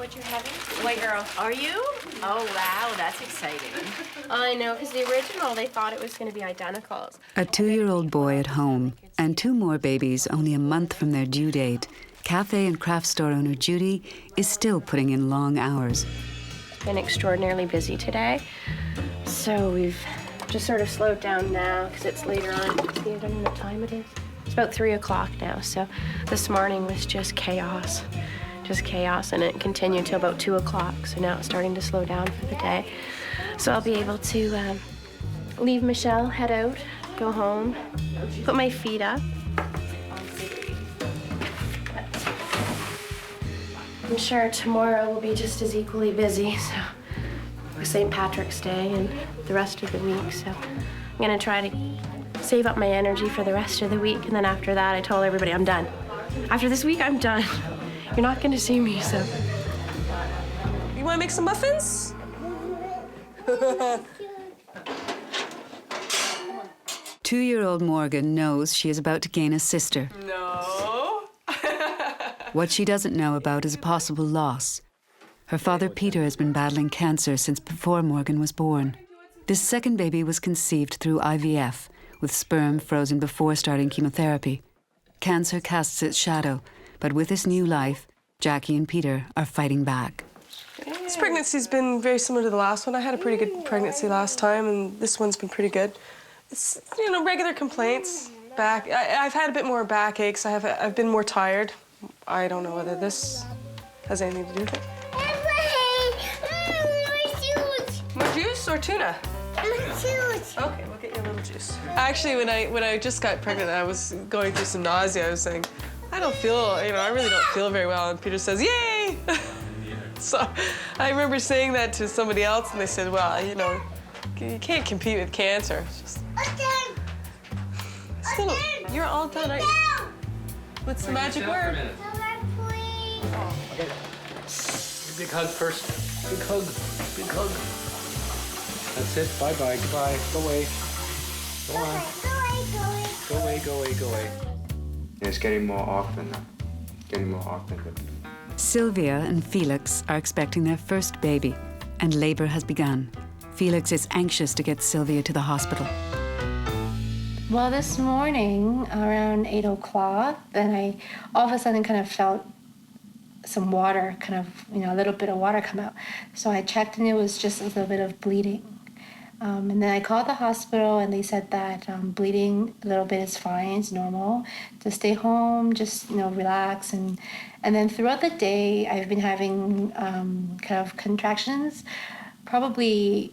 what you're having? White girl. Are you? Oh, wow, that's exciting. I know, because the original, they thought it was going to be identicals. A 2-year-old boy at home and 2 more babies only a month from their due date. Cafe and craft store owner Judy is still putting in long hours. Been extraordinarily busy today, so we've just sort of slowed down now because it's later on. See, I don't know what time it is. It's about 3 o'clock now, so this morning was just chaos, and it continued till about 2 o'clock, so now it's starting to slow down for the day. So I'll be able to leave Michelle, head out, go home, put my feet up. I'm sure tomorrow will be just as equally busy, so with St. Patrick's Day and the rest of the week, so I'm gonna try to save up my energy for the rest of the week, and then after that, I told everybody I'm done. After this week, I'm done. You're not gonna see me, so. You wanna make some muffins? 2-year-old Morgan knows she is about to gain a sister. No. What she doesn't know about is a possible loss. Her father, Peter, has been battling cancer since before Morgan was born. This second baby was conceived through IVF, with sperm frozen before starting chemotherapy. Cancer casts its shadow, but with this new life, Jackie and Peter are fighting back. This pregnancy's been very similar to the last one. I had a pretty good pregnancy last time, and this one's been pretty good. It's, you know, regular complaints. Back. I've had a bit more backaches. I've been more tired. I don't know whether this has anything to do with it. More juice or tuna? Juice. Okay, we'll get you a little juice. Actually, when I just got pregnant, I was going through some nausea. I was saying, I don't feel, you know, I really don't feel very well. And Peter says, yay! So I remember saying that to somebody else, and they said, well, you know, you can't compete with cancer. It's just... Still, you're all done, aren't you? What's the magic word? Okay. Big hug first. Big hug. Big hug. That's it. Bye-bye. Goodbye. Go away. Go on. Go away, go away, go away. It's getting more often now. Getting more often. Silvia and Felix are expecting their first baby, and labor has begun. Felix is anxious to get Silvia to the hospital. Well, this morning, around 8 o'clock, then I all of a sudden kind of felt some water, kind of, you know, a little bit of water come out. So I checked, and it was just a little bit of bleeding. And then I called the hospital, and they said that bleeding a little bit is fine, it's normal. To stay home, just, you know, relax. And then throughout the day, I've been having kind of contractions, probably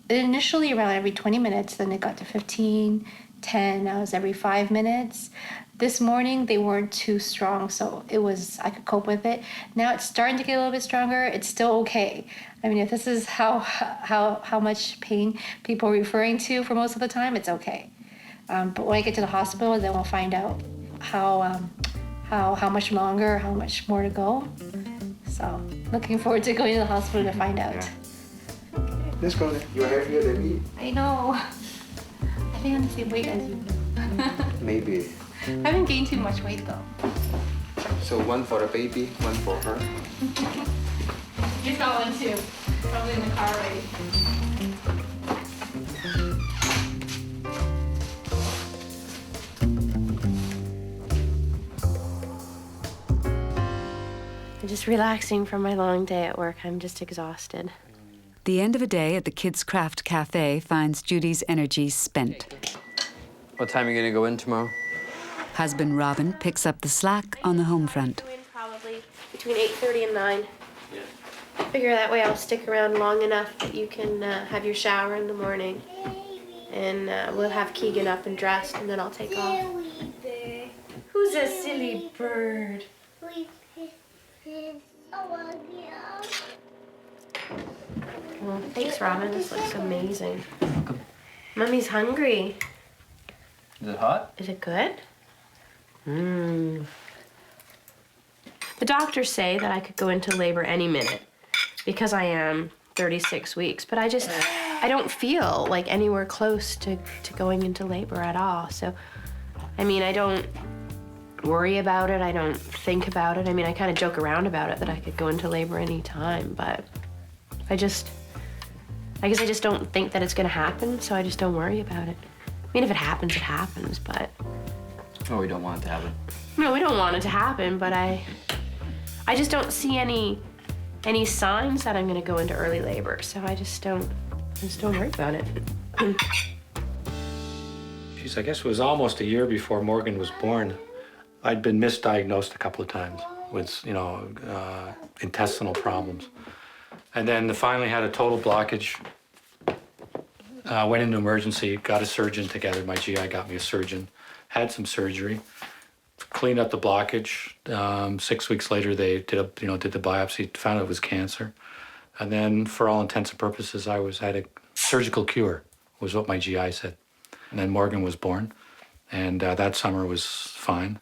initially around every 20 minutes, then it got to 15, 10, now it's every 5 minutes. This morning, they weren't too strong, so I could cope with it. Now it's starting to get a little bit stronger. It's still okay. I mean, if this is how much pain people are referring to for most of the time, it's okay. But when I get to the hospital, then we'll find out how much longer, how much more to go. So looking forward to going to the hospital to find out. Yeah. Let's go there. You're heavier than me. I know. I think I'm the same weight as you. Maybe. I haven't gained too much weight though. So one for the baby, one for her. He's got one too. Probably in the car already. I'm just relaxing from my long day at work. I'm just exhausted. The end of a day at the Kids Craft Cafe finds Judy's energy spent. What time are you gonna go in tomorrow? Husband Robin picks up the slack on the home front. Probably between 8:30 and 9. Yeah. Figure that way I'll stick around long enough that you can have your shower in the morning. And we'll have Keegan up and dressed, and then I'll take off. Who's a silly bird? Oh, thanks, Robin. This looks amazing. Welcome. Mommy's hungry. Is it hot? Is it good? The doctors say that I could go into labor any minute because I am 36 weeks, but I don't feel like anywhere close to going into labor at all. So, I mean, I don't worry about it. I don't think about it. I mean, I kind of joke around about it that I could go into labor any time, but I guess I just don't think that it's gonna happen, so I just don't worry about it. I mean, if it happens, it happens, but... Oh, we don't want it to happen. No, we don't want it to happen, but I just don't see any signs that I'm gonna go into early labor, so I just don't worry about it. Jeez, I guess it was almost a year before Morgan was born. I'd been misdiagnosed a couple of times with, intestinal problems. And then finally had a total blockage. Went into emergency, got a surgeon together. My GI got me a surgeon. Had some surgery, cleaned up the blockage. 6 weeks later, they did the biopsy, found it was cancer. And then, for all intents and purposes, I had a surgical cure, was what my GI said. And then Morgan was born, and that summer was fine.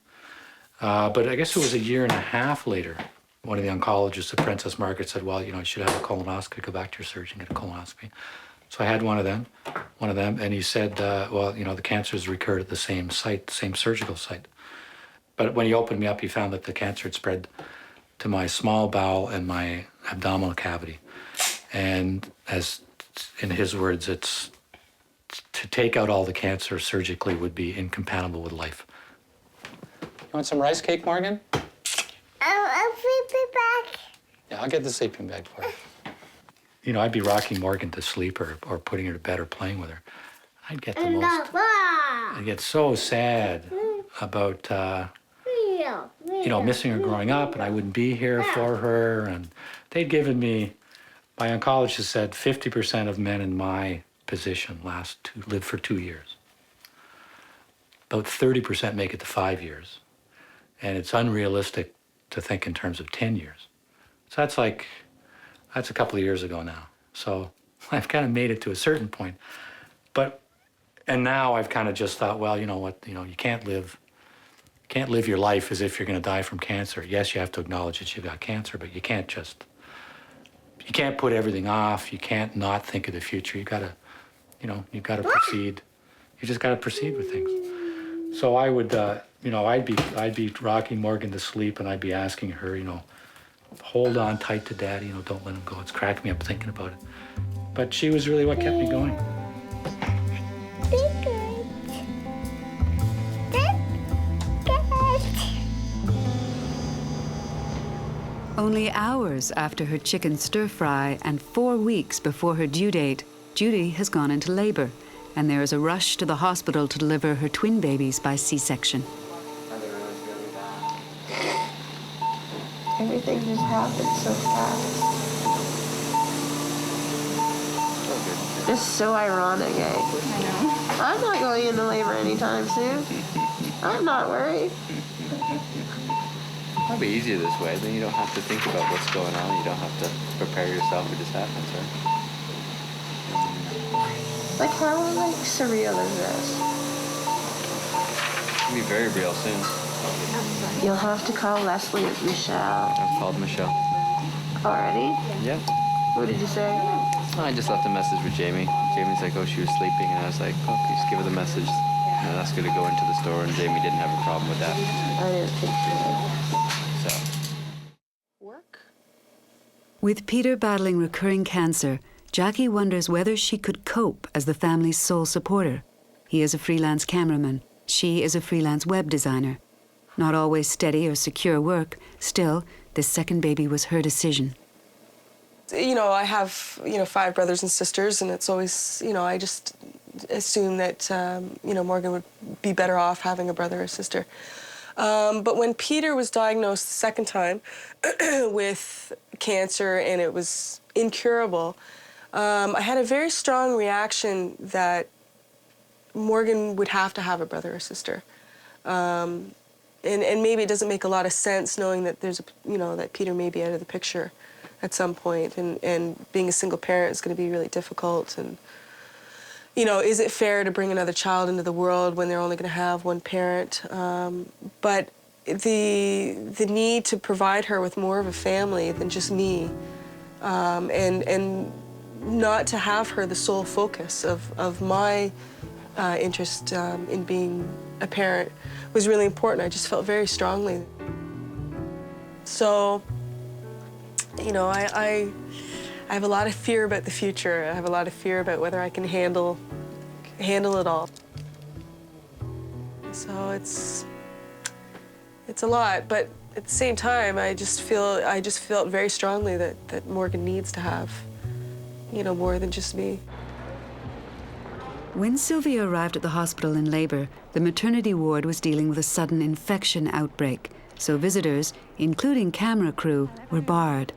But I guess it was a year and a half later, one of the oncologists at Princess Margaret said, well, you should have a colonoscopy, go back to your surgeon, get a colonoscopy. So I had one of them, and he said, well, the cancer's recurred at the same site, the same surgical site. But when he opened me up, he found that the cancer had spread to my small bowel and my abdominal cavity. And as in his words, it's to take out all the cancer surgically would be incompatible with life. You want some rice cake, Morgan? A sleeping bag. Yeah, I'll get the sleeping bag for you. I'd be rocking Morgan to sleep or putting her to bed or playing with her. I'd get I'd get so sad about, missing her growing up, and I wouldn't be here for her. And they'd given me, my oncologist said 50% of men in my position live for 2 years. About 30% make it to 5 years. And it's unrealistic to think in terms of 10 years. So that's a couple of years ago now. So I've kind of made it to a certain point. And now I've kind of just thought, well, you know what, you can't live your life as if you're going to die from cancer. Yes, you have to acknowledge that you've got cancer, but you can't put everything off. You can't not think of the future. You've got to proceed. You just got to proceed with things. So I would, I'd be rocking Morgan to sleep, and I'd be asking her, hold on tight to Daddy, don't let him go. It's cracking me up thinking about it. But she was really what kept me going. Be good. Be good. Only hours after her chicken stir-fry and 4 weeks before her due date, Judy has gone into labor, and there is a rush to the hospital to deliver her twin babies by C-section. Everything just happened so fast. It's so ironic, eh? I know. I'm not going into labor anytime soon. I'm not worried. Probably easier this way. Then you don't have to think about what's going on. You don't have to prepare yourself. It just happens, right? Like, how surreal is this? It'll be very real soon. You'll have to call Leslie and Michelle. I've called Michelle. Already? Yeah. What did you say? I just left a message with Jamie. Jamie's like, oh, she was sleeping. And I was like, oh, just give her the message and ask her to go into the store. And Jamie didn't have a problem with that. I didn't think so. So. Work? With Peter battling recurring cancer, Jackie wonders whether she could cope as the family's sole supporter. He is a freelance cameraman. She is a freelance web designer. Not always steady or secure work, still, this second baby was her decision. I have, 5 brothers and sisters, and it's always, I just assume that, Morgan would be better off having a brother or sister. But when Peter was diagnosed the second time with cancer and it was incurable, I had a very strong reaction that Morgan would have to have a brother or sister. And maybe it doesn't make a lot of sense knowing that there's that Peter may be out of the picture at some point, and being a single parent is going to be really difficult. And is it fair to bring another child into the world when they're only going to have one parent? But the need to provide her with more of a family than just me, and not to have her the sole focus of my interest in being a parent was really important. I just felt very strongly. So, you know, I have a lot of fear about the future. I have a lot of fear about whether I can handle it all. So it's a lot, but at the same time, I just felt very strongly that Morgan needs to have, you know, more than just me. When Silvia arrived at the hospital in labor, the maternity ward was dealing with a sudden infection outbreak, so visitors, including camera crew, were barred.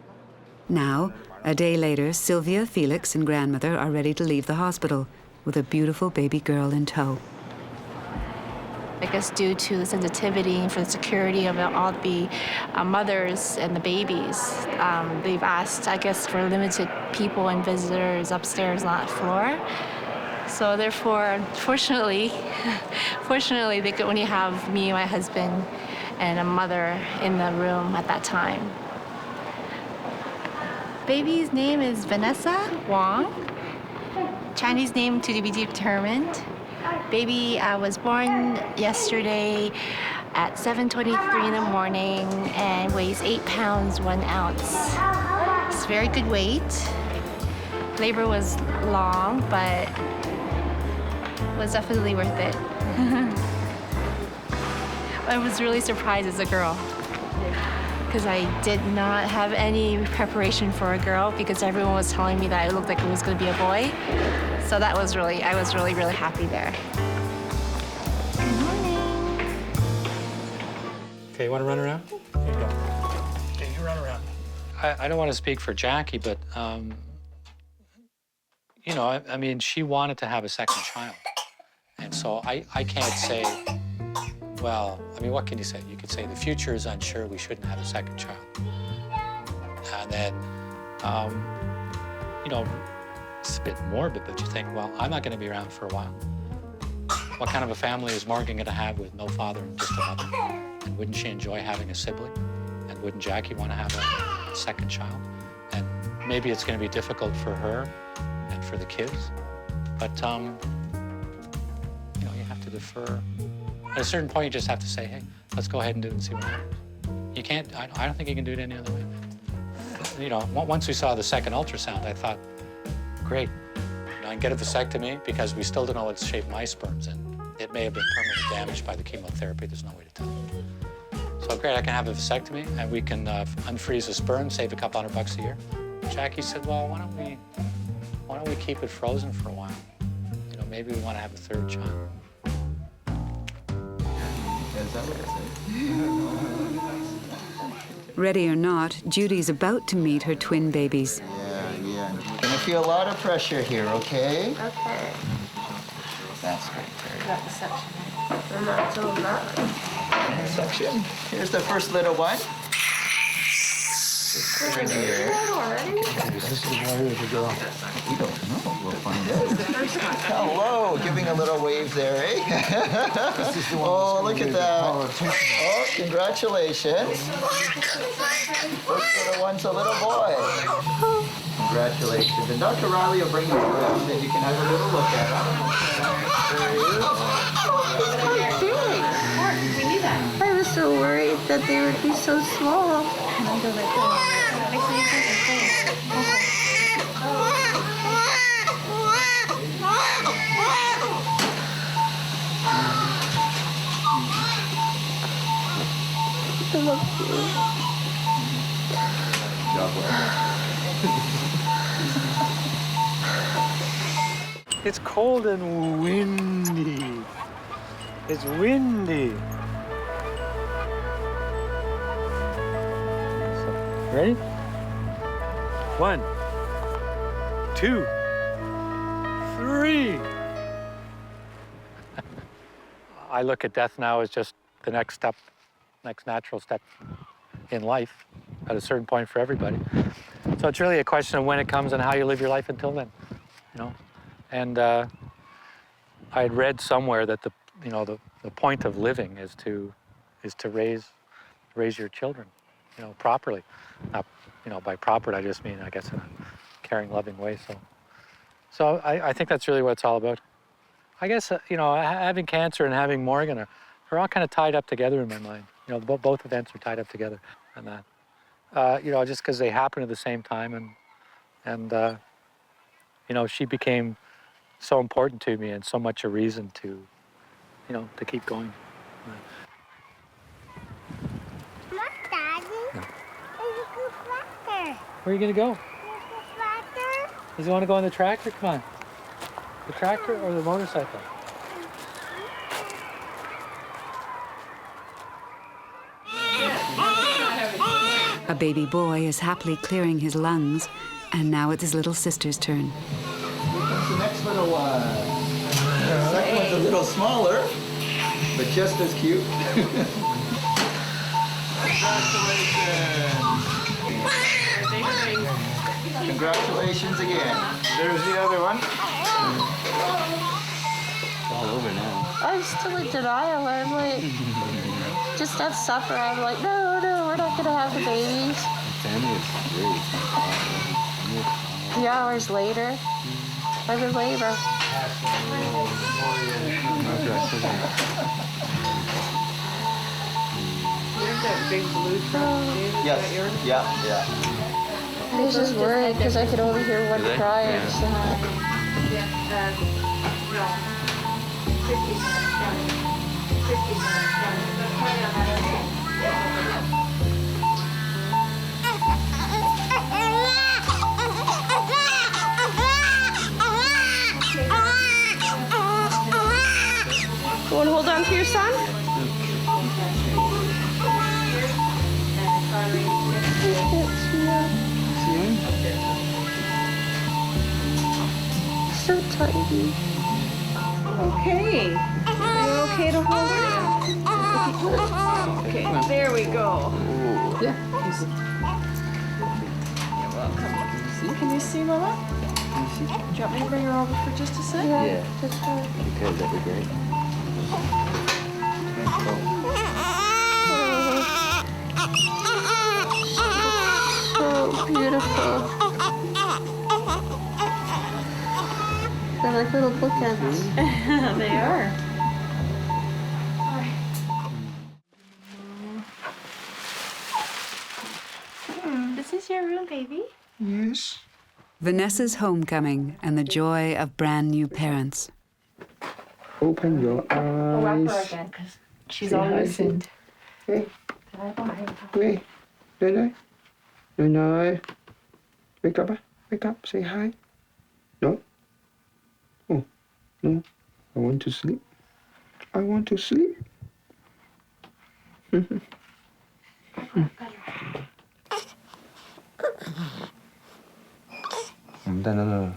Now, a day later, Silvia, Felix, and grandmother are ready to leave the hospital with a beautiful baby girl in tow. I guess due to the sensitivity and for the security of all the mothers and the babies, they've asked, I guess, for limited people and visitors upstairs on that floor. So therefore, fortunately, they could only have me, my husband, and a mother in the room at that time. Baby's name is Vanessa Wang. Chinese name to be determined. Baby was born yesterday at 7:23 in the morning and weighs 8 pounds 1 ounce. It's very good weight. Labor was long, but was definitely worth it. I was really surprised as a girl because I did not have any preparation for a girl because everyone was telling me that it looked like it was going to be a boy. So I was really happy there. Good morning. Okay, you want to run around? Here you go. Okay, you run around. I don't want to speak for Jackie, but, you know, I mean, she wanted to have a second child. And so I can't say, well, I mean, what can you say? You could say the future is unsure, we shouldn't have a second child. And then, you know, it's a bit morbid, but you think, well, I'm not going to be around for a while. What kind of a family is Morgan going to have with no father and just a mother? And wouldn't she enjoy having a sibling? And wouldn't Jackie want to have a second child? And maybe it's going to be difficult for her and for the kids, but, you know, you have to defer. At a certain point, you just have to say, hey, let's go ahead and do it and see what happens. You can't, I don't think you can do it any other way. You know, once we saw the second ultrasound, I thought, great. You know, I can get a vasectomy because we still don't know what shape my sperm's in. It may have been permanently damaged by the chemotherapy. There's no way to tell. So great, I can have a vasectomy and we can unfreeze the sperm, save a couple $100 a year. Jackie said, well, why don't we keep it frozen for a while? You know, maybe we want to have a third child. Is that what it said? Ready or not, Judy's about to meet her twin babies. Yeah. Gonna feel a lot of pressure here, okay? Okay. That's great. Got the section. I'm not so Section. Here's the first little one. Over here. This is the boy or the girl? We don't know. We'll find out. Hello, giving a little wave there, eh? Oh, look at that. Oh, congratulations. First little one's a little boy. Congratulations. And Dr. Riley will bring you around and you can have a little look at him. There he is. I was so worried that they would be so small. It's cold and windy. It's windy. So, ready? 1, 2, 3. I look at death now as just the next step, next natural step in life at a certain point for everybody. So it's really a question of when it comes and how you live your life until then, you know? And I had read somewhere that the point of living is to raise your children, you know, properly. Not, you know, by proper I just mean, I guess, in a caring, loving way. So I think that's really what it's all about. I guess, you know, having cancer and having Morgan are all kind of tied up together in my mind. You know, both events are tied up together on that. You know, just because they happen at the same time, and you know, she became so important to me and so much a reason to, you know, to keep going. Look, Daddy. Yeah. There's a good tractor. Where are you going to go? There's a tractor. Does he want to go on the tractor? Come on. The tractor or the motorcycle? A baby boy is happily clearing his lungs, and now it's his little sister's turn. Here's the next little one. The second one's a little smaller, but just as cute. Congratulations. Congratulations again. There's the other one. It's all over now. I'm still in denial. I'm like, just at supper, I'm like, no, we're not gonna have the babies. Family is really fun. 3 hours later, I'm in labor. There's that big blue truck, dude. Yes. Yeah. I was just worried because I could only hear one Do they? cry. Yeah. You want to hold on to your son? So tiny. Okay. Are you okay to hold her? Okay, there we go. Yeah. You're welcome. Can you see, Mama? Do you want me to bring her over for just a sec? Yeah. Just her. Okay, that'd be great. So beautiful. They're like little bookends. They are. This is your room, baby. Yes. Vanessa's homecoming and the joy of brand new parents. Open your I'll wrap her eyes. again, because she's Say all hi. loosened. Hey, wait. No. Wake up. Wake up. Say hi. No. Oh, no. I want to sleep. I want to sleep.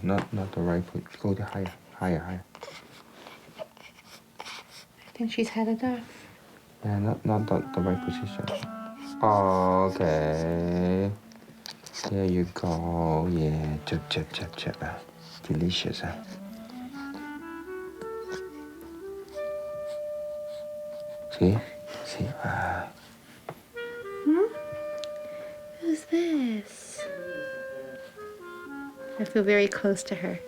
No, not the right foot. Go to higher. I think she's had enough. Yeah, not the right position. Okay. There you go. Yeah, chop. Delicious, huh? See? Who's this? I feel very close to her.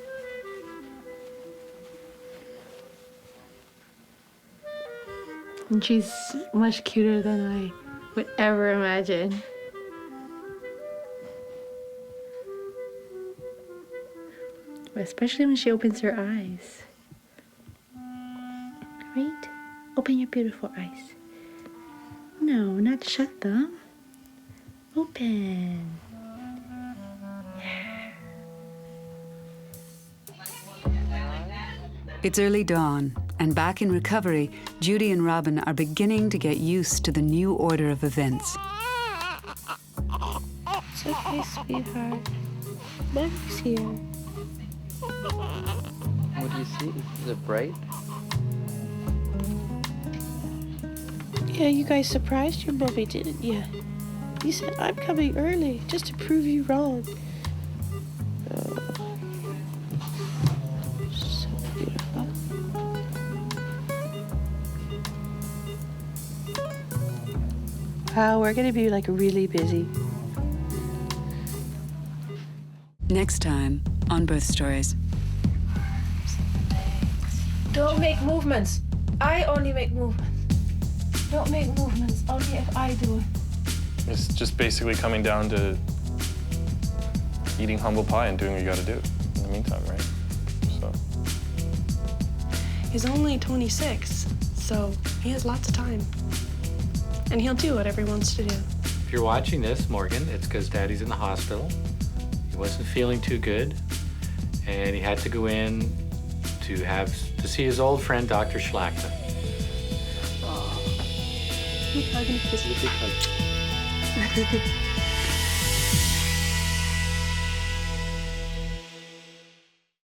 And she's much cuter than I would ever imagine. Especially when she opens her eyes. Right? Open your beautiful eyes. No, not shut them. Open. It's early dawn, and back in recovery, Judy and Robin are beginning to get used to the new order of events. It's okay, sweetheart. Mommy's here. What do you see? Is it bright? Yeah, you guys surprised your mommy, didn't you? You said, I'm coming early, just to prove you wrong. So beautiful. Wow, we're gonna be like really busy. Next time on Birth Stories. Don't make movements. I only make movements. Don't make movements, only if I do it. It's just basically coming down to eating humble pie and doing what you gotta do in the meantime, right? So. He's only 26, so he has lots of time. And he'll do whatever he wants to do. If you're watching this, Morgan, it's because Daddy's in the hospital. He wasn't feeling too good, and he had to go in to see his old friend, Dr. Schlachta. Big hug and a kiss. Big hug.